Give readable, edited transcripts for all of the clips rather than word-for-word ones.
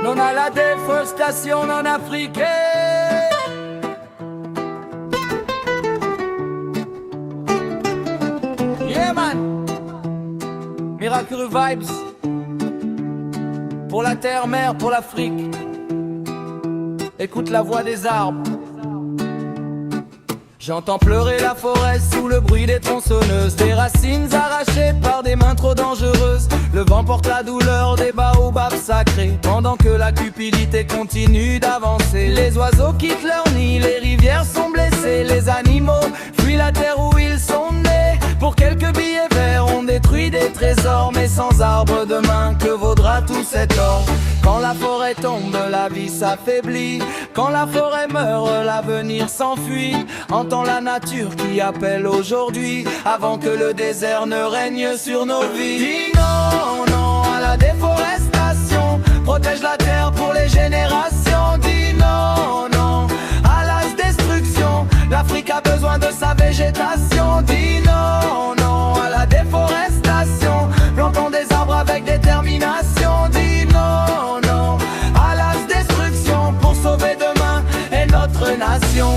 non à la déforestation en Afrique. Yeah man, Miracle Vibes, pour la terre-mère, pour l'Afrique. Écoute la voix des arbres. J'entends pleurer la forêt sous le bruit des tronçonneuses, des racines arrachées par des mains trop dangereuses. Le vent porte la douleur des baobabs sacrés, pendant que la cupidité continue d'avancer. Les oiseaux quittent leur nid, les rivières sont blessées, les animaux fuient la terre où ils sont nés. Pour quelques billets verts, on détruit des trésors, mais sans arbre demain, que vaudra tout cet or? Quand la forêt tombe, la vie s'affaiblit. Quand la forêt meurt, l'avenir s'enfuit. Entends la nature qui appelle aujourd'hui, avant que le désert ne règne sur nos vies. Dis non, non à la déforestation, protège la terre pour les générations. Dis non, non à la destruction, l'Afrique a besoin de sa végétation. Dis non, non à la déforestation, plantons des arbres avec détermination. Dis non, non à la destruction, pour sauver demain et notre nation.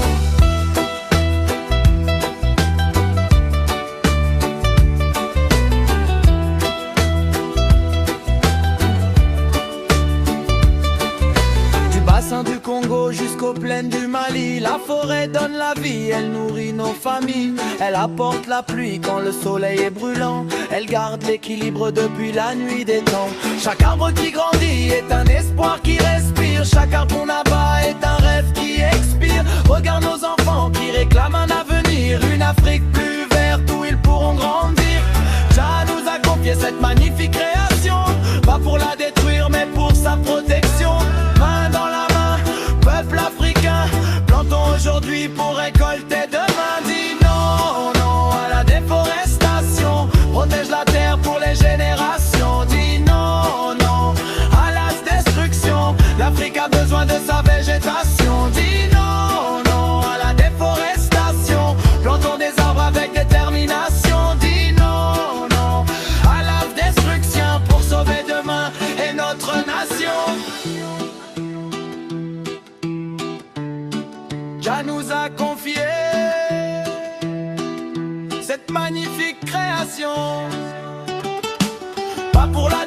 Du Congo jusqu'aux plaines du Mali, la forêt donne la vie, elle nourrit nos familles. Elle apporte la pluie quand le soleil est brûlant, elle garde l'équilibre depuis la nuit des temps. Chaque arbre qui grandit est un espoir qui respire, chaque arbre qu'on abat est un rêve qui expire. Regarde nos enfants qui réclament un avenir, une Afrique plus verte où ils pourront grandir. Jah nous a confié cette magnifique création, pas pour la détruire mais pour sa protection. Main dans la peuple africain, plantons aujourd'hui pour récolter demain. Dis non, non à la déforestation, protège la terre pour les générations. Dis non, non à la destruction, l'Afrique a besoin de sa végétation. Dis non, non à la déforestation, plantons des arbres avec détermination. Dis non, non à la destruction, pour sauver demain et notre nation. Jah nous a confié cette magnifique création, pas pour la